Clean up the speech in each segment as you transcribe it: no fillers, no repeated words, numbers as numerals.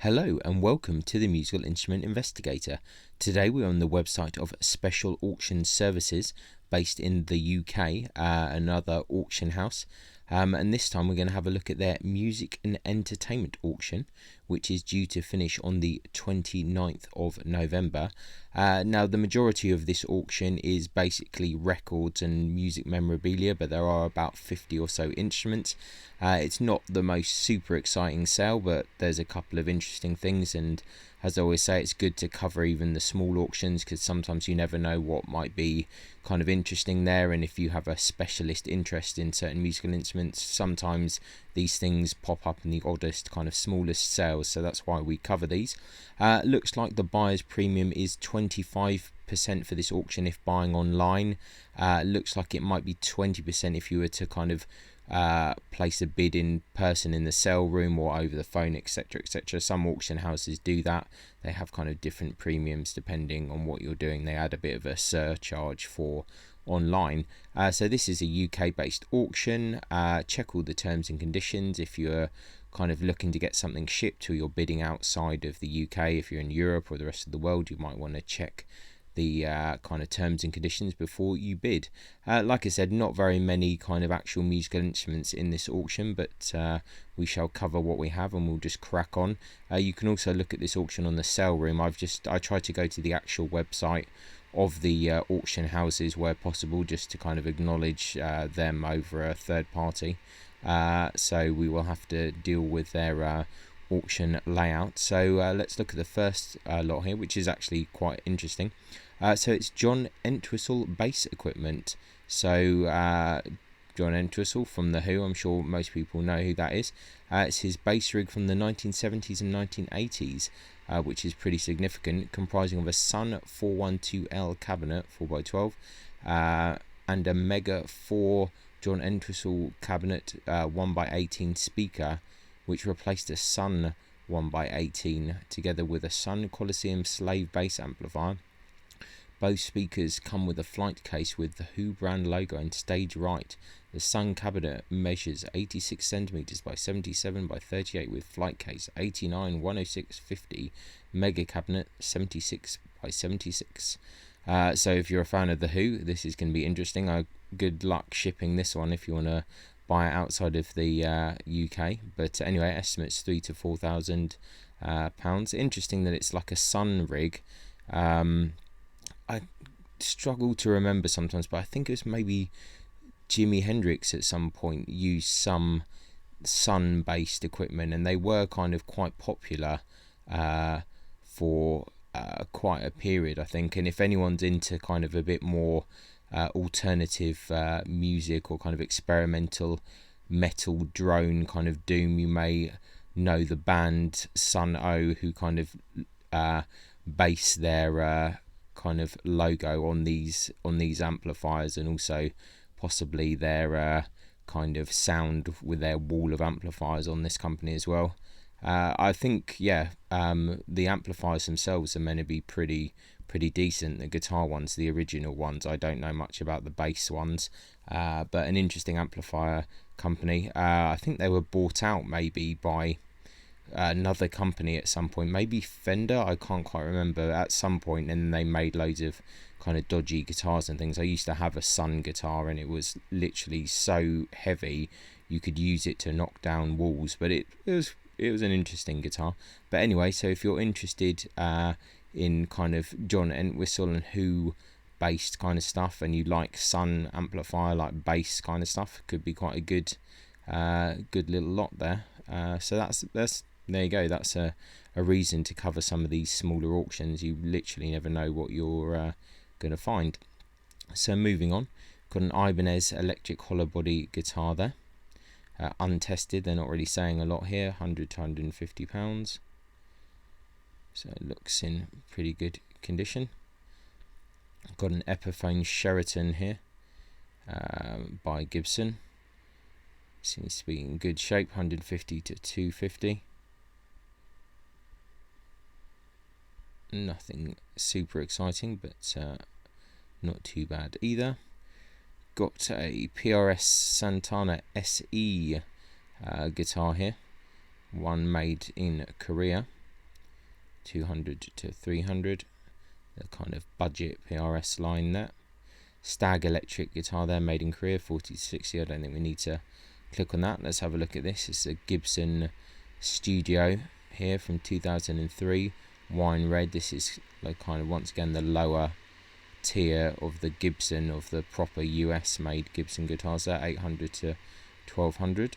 Hello and welcome to the Musical Instrument Investigator. Today we're on the website of Special Auction Services based in the UK, another auction house. And this time we're going to have a look at their music and entertainment auction, which is due to finish on the 29th of November. Now, the majority of this auction is basically records and music memorabilia, but there are about 50 or so instruments. It's not the most super exciting sale, but there's a couple of interesting things, and as I always say, it's good to cover even the small auctions because sometimes you never know what might be kind of interesting there, and if you have a specialist interest in certain musical instruments, sometimes these things pop up in the oddest kind of smallest sales, so that's why we cover these. Looks like the buyer's premium is 25% for this auction if buying online. Looks like it might be 20% if you were to kind of place a bid in person in the sale room or over the phone, etc, etc. Some auction houses do that. They have kind of different premiums depending on what you're doing. They add a bit of a surcharge for online. So this is a UK based auction. Check all the terms and conditions if you're kind of looking to get something shipped or you're bidding outside of the UK. If you're in Europe or the rest of the world, you might want to check the kind of terms and conditions before you bid. Like I said, not very many kind of actual musical instruments in this auction, but we shall cover what we have and we'll just crack on. You can also look at this auction on the sale room. I tried to go to the actual website of the auction houses where possible, just to kind of acknowledge them over a third party. So we will have to deal with their auction layout. So let's look at the first lot here, which is actually quite interesting. So it's John Entwistle bass equipment. So John Entwistle from The Who, I'm sure most people know who that is. It's his bass rig from the 1970s and 1980s, which is pretty significant, comprising of a Sun 412L cabinet 4x12 and a Mega 4 John Entwistle cabinet 1x18 speaker, which replaced a Sun 1x18 together with a Sun Coliseum slave bass amplifier. Both speakers come with a flight case with the Who brand logo and stage right. The Sun cabinet measures 86 centimeters by 77 by 38 with flight case 89 106 50. Mega cabinet 76 by 76. So if you're a fan of the Who, this is going to be interesting. Good luck shipping this one if you want to buy it outside of the UK. But anyway, estimates £3,000 to £4,000. Interesting that it's like a Sun rig. I struggle to remember sometimes, but I think it was maybe Jimi Hendrix at some point used some Sun-based equipment, and they were kind of quite popular for quite a period, I think. And if anyone's into kind of a bit more alternative music or kind of experimental metal drone kind of doom, you may know the band Sun O, who kind of base their kind of logo on these amplifiers, and also possibly their kind of sound with their wall of amplifiers on this company as well. I think the amplifiers themselves are meant to be pretty decent. The guitar ones, the original ones, I don't know much about the bass ones, but an interesting amplifier company. I think they were bought out maybe by another company at some point, maybe Fender, I can't quite remember, at some point, and they made loads of kind of dodgy guitars and things. I used to have a Sun guitar and it was literally so heavy you could use it to knock down walls, but it was an interesting guitar. But anyway, so if you're interested in kind of John Entwistle and Who based kind of stuff, and you like Sun amplifier, like bass kind of stuff, could be quite a good little lot there. So that's there you go. That's a reason to cover some of these smaller auctions. You literally never know what you're going to find. So moving on, got an Ibanez electric hollow body guitar there, untested. They're not really saying a lot here. £100 to £150. So it looks in pretty good condition. Got an Epiphone Sheraton here by Gibson. Seems to be in good shape. £150 to £250. Nothing super exciting, but not too bad either. Got a PRS Santana SE guitar here, one made in Korea. 200 to 300, the kind of budget PRS line there. Stag electric guitar there, made in Korea, 40 to 60. I don't think we need to click on that. Let's have a look at this. It's a Gibson Studio here from 2003, wine red. This is like kind of once again the lower tier of the Gibson, of the proper US made Gibson guitars there, 800 to 1200.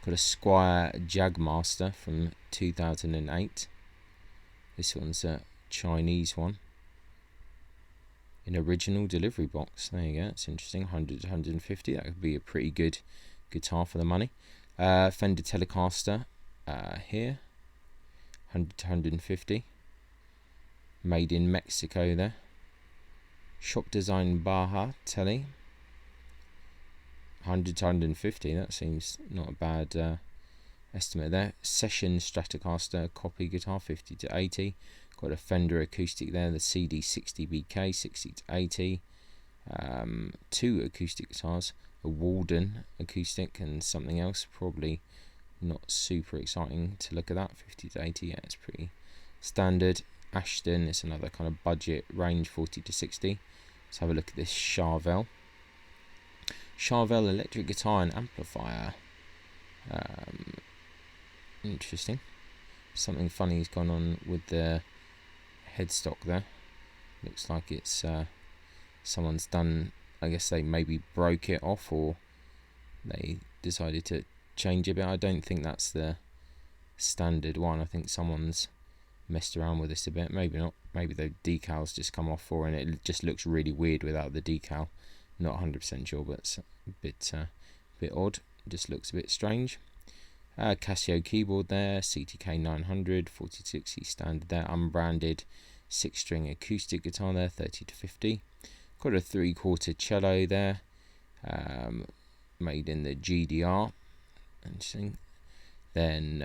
Got a Squier Jagmaster from 2008. This one's a Chinese one in original delivery box. There you go. It's interesting. 100 to 150. That could be a pretty good guitar for the money. Fender Telecaster here, 100 to 150. Made in Mexico there. Shop Design Baja Tele, 100 to 150. That seems not a bad estimate there. Session Stratocaster copy guitar, 50 to 80. Got a Fender acoustic there, the CD60BK, 60 to 80. Two acoustic guitars, a Walden acoustic and something else, probably not super exciting to look at that. 50 to 80, yeah, it's pretty standard. Ashton, it's another kind of budget range, 40 to 60. Let's have a look at this Charvel electric guitar and amplifier. Interesting. Something funny's gone on with the headstock there. Looks like it's someone's done, I guess they maybe broke it off, or they decided to change a bit. I don't think that's the standard one. I think someone's messed around with this a bit. Maybe not. Maybe the decal's just come off for, and it just looks really weird without the decal. Not 100% sure, but it's a bit odd. Just looks a bit strange. Casio keyboard there, CTK 900, 40 to 60 standard there, unbranded 6-string acoustic guitar there, 30 to 50. Got a 3/4 cello there, made in the GDR. Interesting. Then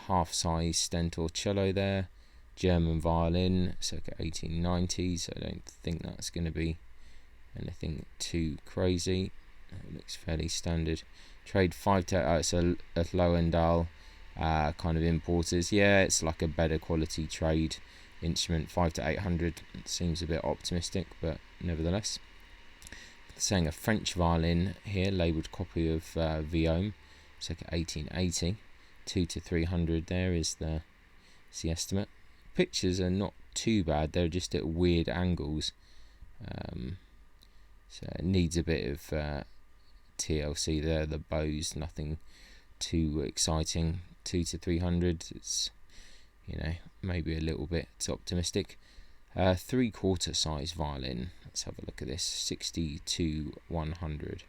half-size Stentor cello there, German violin, circa 1890s. I don't think that's going to be anything too crazy. It looks fairly standard. Trade 5 to it's a Lowendahl kind of importers. Yeah, it's like a better quality trade instrument. 5 to 800. It seems a bit optimistic, but nevertheless. Saying a French violin here, labelled copy of Viome, circa 1880. 2 to 300 there is the estimate. Pictures are not too bad. They're just at weird angles. So it needs a bit of TLC there. The bows, nothing too exciting. 2 to 300. It's, you know, maybe a little bit optimistic. 3/4 size violin. Let's have a look at this. 60 to 100.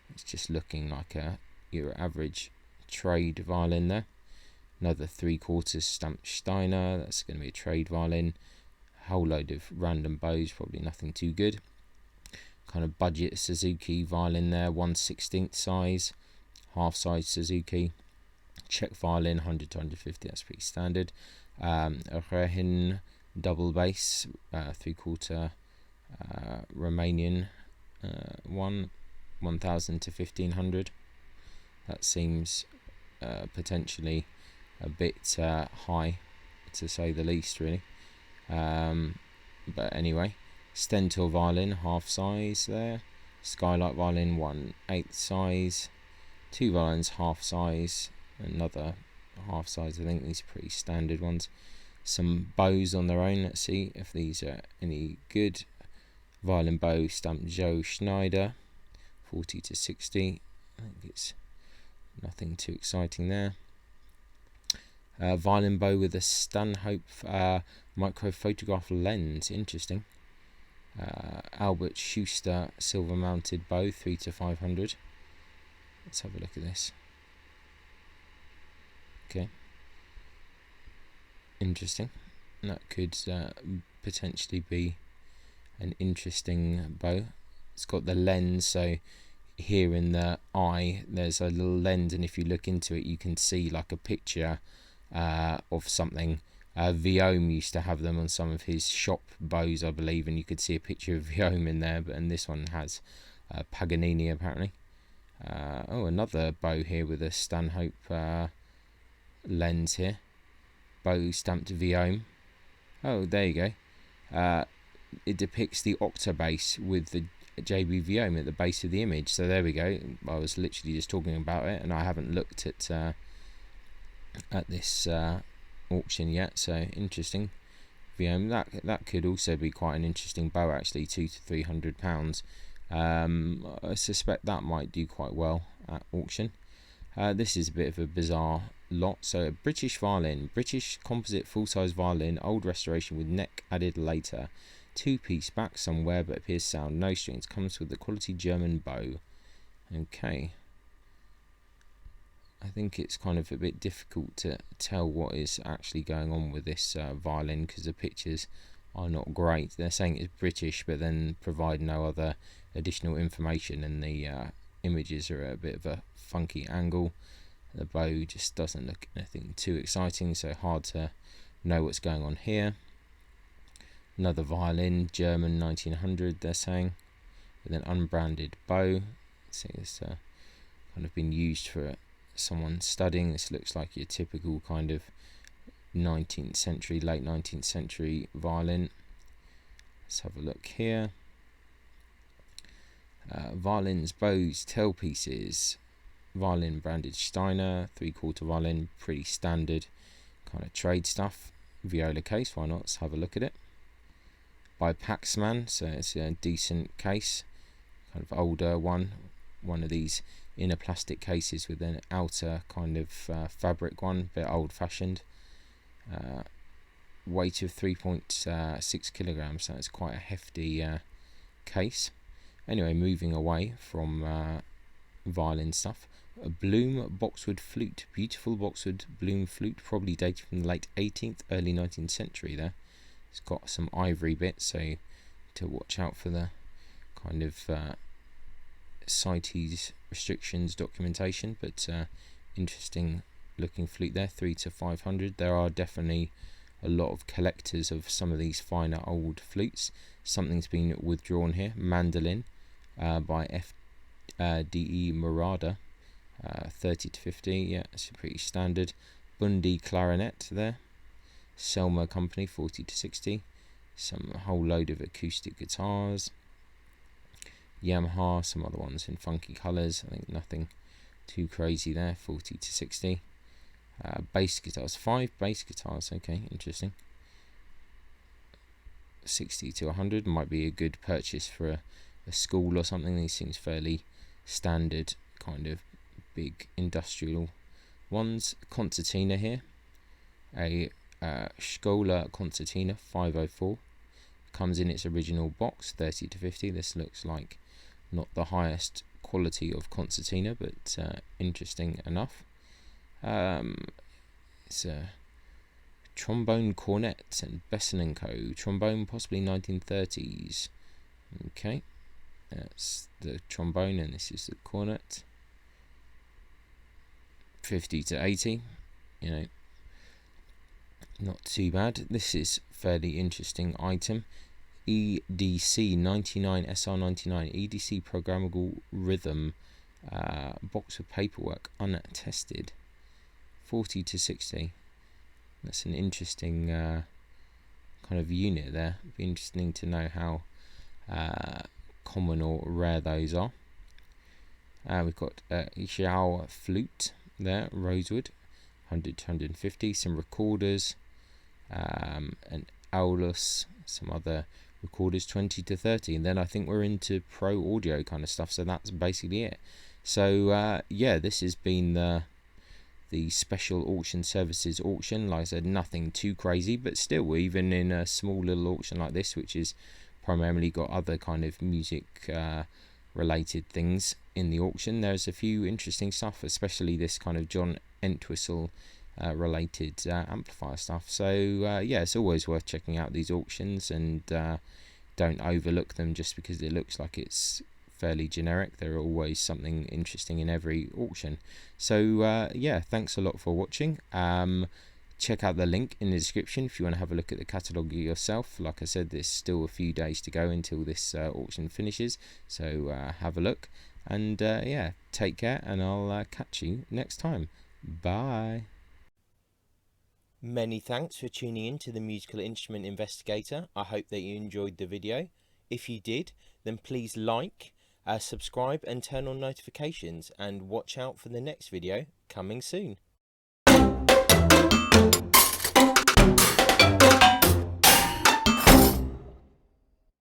It's just looking like your average trade violin there. Another 3/4 stamped Steiner. That's going to be a trade violin. Whole load of random bows. Probably nothing too good. Kind of budget Suzuki violin there, 1/16 size, half size Suzuki. Czech violin, 100 to 150, that's pretty standard. A Rehin double bass, 3/4 Romanian, 1000 to 1500. That seems potentially a bit high, to say the least, really. But anyway. Stentor violin, half size there. Skylight violin, 1/8 size. Two violins, half size. Another half size. I think these are pretty standard ones. Some bows on their own. Let's see if these are any good. Violin bow stamped Joe Schneider, 40 to 60. I think it's nothing too exciting there. Violin bow with a Stanhope micro photograph lens. Interesting. Albert Schuster silver mounted bow, 3 to 500. Let's have a look at this. Okay, interesting. That could potentially be an interesting bow. It's got the lens, so here in the eye there's a little lens, and if you look into it you can see like a picture of something. Viome used to have them on some of his shop bows, I believe, and you could see a picture of Viome in there, and this one has Paganini apparently. Oh, another bow here with a Stanhope lens here. bow stamped Viome. Oh, there you go. It depicts the octobase with the JB Viome at the base of the image. So there we go. I was literally just talking about it, and I haven't looked at this auction yet. So interesting. Viome, that could also be quite an interesting bow, actually, £200 to £300. I suspect that might do quite well at auction. This is a bit of a bizarre lot. So a British violin, British composite full-size violin, old restoration with neck added later, 2-piece back somewhere but appears sound, no strings, comes with the quality German bow. Okay, I think it's kind of a bit difficult to tell what is actually going on with this violin, because the pictures are not great. They're saying it's British but then provide no other additional information, and the images are at a bit of a funky angle. The bow just doesn't look anything too exciting, so hard to know what's going on here. Another violin, German 1900, they're saying, with an unbranded bow. See, it's kind of been used for someone studying. This looks like your typical kind of 19th century, late 19th century violin. Let's have a look here. Violins, bows, tailpieces. Violin branded Steiner, 3/4 violin, pretty standard kind of trade stuff. Viola case, why not? Let's have a look at it. By Paxman, so it's a decent case, kind of older one of these inner plastic cases with an outer kind of fabric one, a bit old fashioned. Weight of 3.6 kilograms, so it's quite a hefty case. Anyway, moving away from violin stuff. A Bloom boxwood flute, beautiful boxwood Bloom flute, probably dated from the late 18th, early 19th century there. It's got some ivory bits, so to watch out for the kind of CITES restrictions documentation, but interesting looking flute there, 300 to 500. There are definitely a lot of collectors of some of these finer old flutes. Something's been withdrawn here. Mandolin by FDE Murada, 30 to 50, yeah, it's pretty standard. Bundy clarinet there. Selmer Company, 40 to 60. Some whole load of acoustic guitars. Yamaha, some other ones in funky colours. I think nothing too crazy there, 40 to 60. Bass guitars, 5 bass guitars, okay, interesting. 60 to 100, might be a good purchase for a school or something. These seems fairly standard, kind of big industrial ones. Concertina here, a Schola Concertina 504, comes in its original box, 30 to 50. This looks like not the highest quality of concertina, but interesting enough. It's a trombone cornet and Besson & Co. Trombone, possibly 1930s. Okay, that's the trombone, and this is the cornet. 50 to 80, you know, not too bad. This is fairly interesting item. EDC 99 SR99 EDC programmable rhythm, box of paperwork, untested, 40 to 60. That's an interesting kind of unit there. It'd be interesting to know how common or rare those are. We've got Xiao flute there, rosewood, 100 to 150. Some recorders, and Aulus, some other recorders, 20 to 30. And then I think we're into pro audio kind of stuff, so that's basically it. So yeah, this has been the special auction services auction. Like I said, nothing too crazy, but still, even in a small little auction like this, which is primarily got other kind of music related things in the auction, there's a few interesting stuff, especially this kind of John Entwistle related amplifier stuff. So yeah, it's always worth checking out these auctions, and don't overlook them just because it looks like it's fairly generic. There are always something interesting in every auction. So yeah, thanks a lot for watching. Check out the link in the description if you want to have a look at the catalogue yourself. Like I said, there's still a few days to go until this auction finishes, so have a look, and yeah, take care, and I'll catch you next time. Bye. Many thanks for tuning in to the Musical Instrument Investigator. I hope that you enjoyed the video. If you did, then please like, subscribe and turn on notifications, and watch out for the next video coming soon.